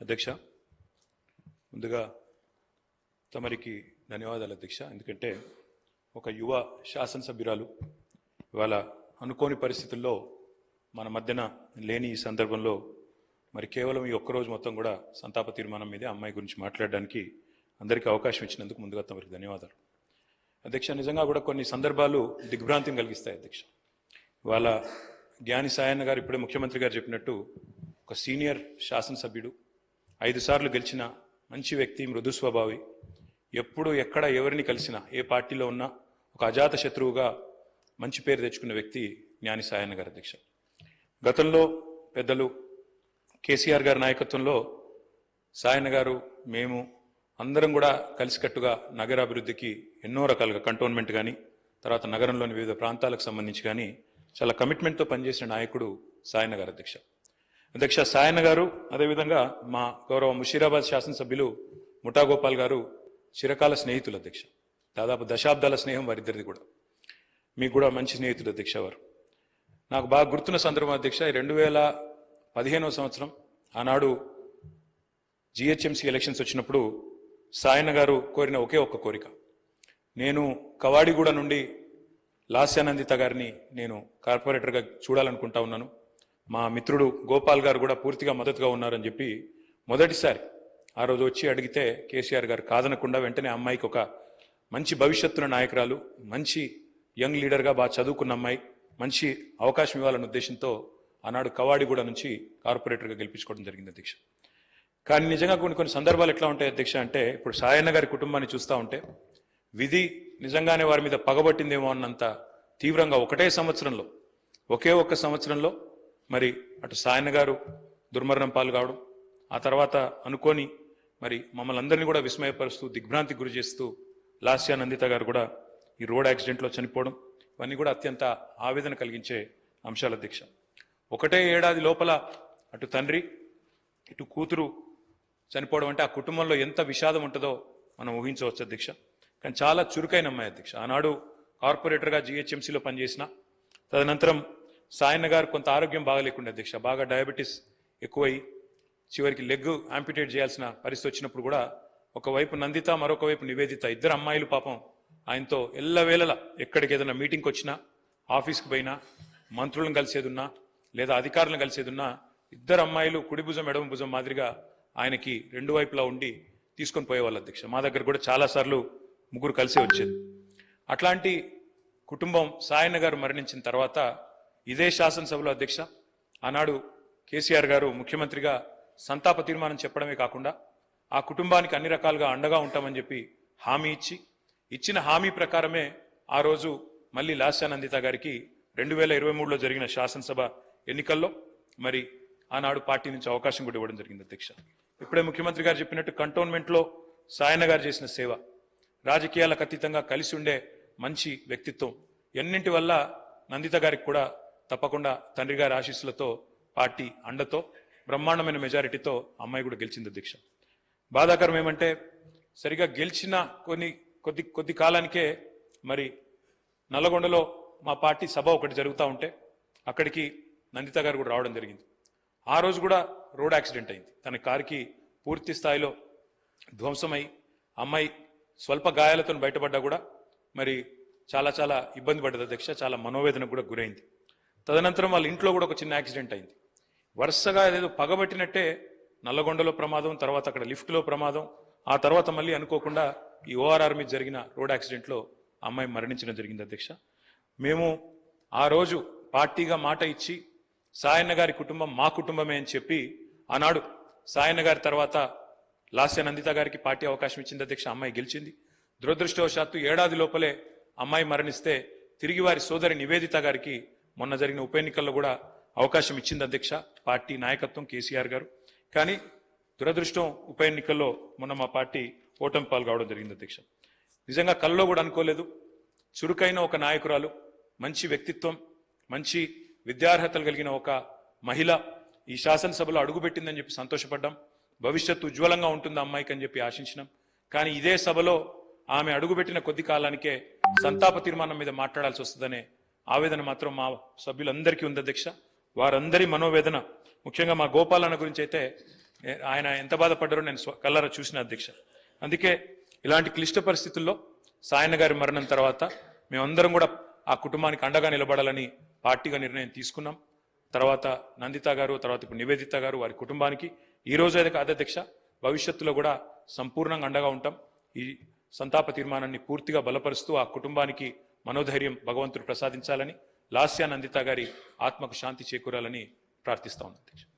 అధ్యక్ష, ముందుగా తమరికి ధన్యవాదాలు అధ్యక్ష. ఎందుకంటే ఒక యువ శాసనసభ్యురాలు ఇవాళ అనుకోని పరిస్థితుల్లో మన మధ్యన లేని ఈ సందర్భంలో మరి కేవలం ఈ ఒక్కరోజు మొత్తం కూడా సంతాప తీర్మానం మీదే అమ్మాయి గురించి మాట్లాడడానికి అందరికీ అవకాశం ఇచ్చినందుకు ముందుగా తమరికి ధన్యవాదాలు అధ్యక్ష. నిజంగా కూడా కొన్ని సందర్భాలు దిగ్భ్రాంతిని కలిగిస్తాయి అధ్యక్ష. ఇవాళ జ్ఞాని సాయన్న గారు ఇప్పుడే ముఖ్యమంత్రి గారు చెప్పినట్టు ఒక సీనియర్ శాసనసభ్యుడు, 5 సార్లు గెలిచిన మంచి వ్యక్తి, మృదు స్వభావి, ఎప్పుడు ఎక్కడ ఎవరిని కలిసినా ఏ పార్టీలో ఉన్నా ఒక అజాత శత్రువుగా మంచి పేరు తెచ్చుకున్న వ్యక్తి జ్ఞాని సాయన్న గారు అధ్యక్ష. గతంలో పెద్దలు కేసీఆర్ గారి నాయకత్వంలో సాయన్న గారు, మేము అందరం కూడా కలిసికట్టుగా నగరాభివృద్ధికి ఎన్నో రకాలుగా కంటోన్మెంట్ కానీ తర్వాత నగరంలోని వివిధ ప్రాంతాలకు సంబంధించి కానీ చాలా కమిట్మెంట్తో పనిచేసిన నాయకుడు సాయన్న గారు అధ్యక్ష. అధ్యక్ష, సాయన్న గారు అదేవిధంగా మా గౌరవ ముషీరాబాద్ శాసనసభ్యులు ముఠా గోపాల్ గారు చిరకాల స్నేహితులు అధ్యక్ష. దాదాపు దశాబ్దాల స్నేహం వారిద్దరిది కూడా. మీకు కూడా మంచి స్నేహితుడు అధ్యక్ష వారు. నాకు బాగా గుర్తున్న సందర్భం అధ్యక్ష, 2015వ సంవత్సరం ఆనాడు జిహెచ్ఎంసీ ఎలక్షన్స్ వచ్చినప్పుడు సాయన్న గారు కోరిన ఒకే ఒక్క కోరిక, నేను కవాడిగూడ నుండి లాస్యానందిత గారిని నేను కార్పొరేటర్గా చూడాలనుకుంటా ఉన్నాను, మా మిత్రుడు గోపాల్ గారు కూడా పూర్తిగా మద్దతుగా ఉన్నారని చెప్పి మొదటిసారి ఆ రోజు వచ్చి అడిగితే కేసీఆర్ గారు కాదనకుండా వెంటనే అమ్మాయికి ఒక మంచి భవిష్యత్తున్న నాయకురాలు, మంచి యంగ్ లీడర్గా బాగా చదువుకున్న అమ్మాయి, మంచి అవకాశం ఇవ్వాలన్న ఉద్దేశంతో ఆనాడు కవాడిగూడ నుంచి కార్పొరేటర్గా గెలిపించుకోవడం జరిగింది అధ్యక్ష. కానీ నిజంగా కొన్ని సందర్భాలు ఎట్లా ఉంటాయి అధ్యక్ష అంటే, ఇప్పుడు సాయన్న గారి కుటుంబాన్ని చూస్తూ ఉంటే విధి నిజంగానే వారి మీద పగబట్టిందేమో అన్నంత తీవ్రంగా ఒకే ఒక్క సంవత్సరంలో మరి అటు సాయన్న గారు దుర్మరణం పాలు కావడం, ఆ తర్వాత అనుకోని మరి మమ్మల్ని అందరినీ కూడా విస్మయపరుస్తూ దిగ్భ్రాంతికి గురి చేస్తూ లాస్యానందిత గారు కూడా ఈ రోడ్ యాక్సిడెంట్లో చనిపోవడం, ఇవన్నీ కూడా అత్యంత ఆవేదన కలిగించే అంశాల అధ్యక్ష. ఒకటే ఏడాది లోపల అటు తండ్రి ఇటు కూతురు చనిపోవడం అంటే ఆ కుటుంబంలో ఎంత విషాదం ఉంటుందో మనం ఊహించవచ్చు అధ్యక్ష. కానీ చాలా చురుకైన అమ్మాయి అధ్యక్ష. ఆనాడు కార్పొరేటర్గా జిహెచ్ఎంసీలో పనిచేసిన, తదనంతరం సాయన్న గారు కొంత ఆరోగ్యం బాగలేకుండా అధ్యక్ష, బాగా డయాబెటీస్ ఎక్కువై చివరికి లెగ్ యాంపిటేట్ చేయాల్సిన పరిస్థితి వచ్చినప్పుడు కూడా ఒకవైపు నందిత, మరొక వైపు నివేదిత, ఇద్దరు అమ్మాయిలు పాపం ఆయనతో ఎల్లవేళలా ఎక్కడికి ఏదైనా మీటింగ్కి వచ్చినా, ఆఫీస్కి పోయినా, మంత్రులను కలిసేదున్నా లేదా అధికారులను కలిసేదున్నా ఇద్దరు అమ్మాయిలు కుడి భుజం ఎడమ భుజం మాదిరిగా ఆయనకి రెండు వైపులా ఉండి తీసుకొని పోయేవాళ్ళు అధ్యక్ష. మా దగ్గర కూడా చాలాసార్లు ముగ్గురు కలిసే వచ్చేది. అట్లాంటి కుటుంబం సాయన్న గారు మరణించిన తర్వాత ఇదే శాసనసభలో అధ్యక్ష ఆనాడు కేసీఆర్ గారు ముఖ్యమంత్రిగా సంతాప తీర్మానం చెప్పడమే కాకుండా ఆ కుటుంబానికి అన్ని రకాలుగా అండగా ఉంటామని చెప్పి హామీ ఇచ్చిన హామీ ప్రకారమే ఆ రోజు మళ్ళీ లాస్యానందిత గారికి 2023లో జరిగిన శాసనసభ ఎన్నికల్లో మరి ఆనాడు పార్టీ నుంచి అవకాశం కూడా ఇవ్వడం జరిగింది అధ్యక్ష. ఇప్పుడే ముఖ్యమంత్రి గారు చెప్పినట్టు కంటోన్మెంట్లో సాయన్న గారు చేసిన సేవ, రాజకీయాలకు అతీతంగా కలిసి ఉండే మంచి వ్యక్తిత్వం, ఎన్నింటి వల్ల నందిత గారికి కూడా తప్పకుండా తండ్రి గారి ఆశీస్సులతో పార్టీ అండతో బ్రహ్మాండమైన మెజారిటీతో అమ్మాయి కూడా గెలిచింది అధ్యక్ష. బాధాకరం ఏమంటే సరిగా గెలిచిన కొద్ది కాలానికే మరి నల్లగొండలో మా పార్టీ సభ ఒకటి జరుగుతూ ఉంటే అక్కడికి నందిత గారు కూడా రావడం జరిగింది. ఆ రోజు కూడా రోడ్ యాక్సిడెంట్ అయింది. తన కారుకి పూర్తి స్థాయిలో ధ్వంసమై అమ్మాయి స్వల్ప గాయాలతో బయటపడ్డా కూడా మరి చాలా ఇబ్బంది పడ్డది అధ్యక్ష. చాలా మనోవేదనకు కూడా గురైంది. తదనంతరం వాళ్ళ ఇంట్లో కూడా ఒక చిన్న యాక్సిడెంట్ అయింది. వరుసగా ఏదో పగబట్టినట్టే నల్లగొండలో ప్రమాదం, తర్వాత అక్కడ లిఫ్ట్లో ప్రమాదం, ఆ తర్వాత మళ్ళీ అనుకోకుండా ఈ ఓఆర్ఆర్ మీద జరిగిన రోడ్ యాక్సిడెంట్లో అమ్మాయి మరణించడం జరిగింది అధ్యక్ష. మేము ఆ రోజు పార్టీగా మాట ఇచ్చి సాయన్న గారి కుటుంబం మా కుటుంబమే అని చెప్పి ఆనాడు సాయన్న గారి తర్వాత లాస్యానందిత గారికి పార్టీ అవకాశం ఇచ్చింది అధ్యక్ష. అమ్మాయి గెలిచింది. దురదృష్టవశాత్తు ఏడాది లోపలే అమ్మాయి మరణిస్తే తిరిగి వారి సోదరి నివేదిత గారికి మొన్న జరిగిన ఉప ఎన్నికల్లో కూడా అవకాశం ఇచ్చింది అధ్యక్ష పార్టీ నాయకత్వం, కేసీఆర్ గారు. కానీ దురదృష్టం ఉప ఎన్నికల్లో మొన్న మా పార్టీ ఓటమి పాలు కావడం జరిగింది అధ్యక్ష. నిజంగా కల్లో కూడా అనుకోలేదు. చురుకైన ఒక నాయకురాలు, మంచి వ్యక్తిత్వం, మంచి విద్యార్హతలు కలిగిన ఒక మహిళ ఈ శాసనసభలో అడుగుపెట్టిందని చెప్పి సంతోషపడ్డాం. భవిష్యత్తు ఉజ్వలంగా ఉంటుంది అమ్మాయికి అని చెప్పి ఆశించినాం. కానీ ఇదే సభలో ఆమె అడుగుపెట్టిన కొద్ది కాలానికే సంతాప తీర్మానం మీద మాట్లాడాల్సి వస్తుందనే ఆవేదన మాత్రం మా సభ్యులందరికీ ఉంది అధ్యక్ష. వారందరి మనోవేదన, ముఖ్యంగా మా గోపాలన్న గురించి అయితే ఆయన ఎంత బాధపడ్డారో నేను కళ్ళారా చూసిన అధ్యక్ష. అందుకే ఇలాంటి క్లిష్ట పరిస్థితుల్లో సాయన్న గారి మరణం తర్వాత మేమందరం కూడా ఆ కుటుంబానికి అండగా నిలబడాలని పార్టీగా నిర్ణయం తీసుకున్నాం. తర్వాత నందిత గారు, తర్వాత ఇప్పుడు నివేదిత గారు, వారి కుటుంబానికి ఈ రోజు అయితే కాదు అధ్యక్ష, భవిష్యత్తులో కూడా సంపూర్ణంగా అండగా ఉంటాం. ఈ సంతాప తీర్మానాన్ని పూర్తిగా బలపరుస్తూ ఆ కుటుంబానికి మనోధైర్యం భగవంతుడు ప్రసాదించాలని, లాస్యా నందిత గారి ఆత్మకు శాంతి చేకూరాలని ప్రార్థిస్తా ఉన్నాం అధ్యక్ష.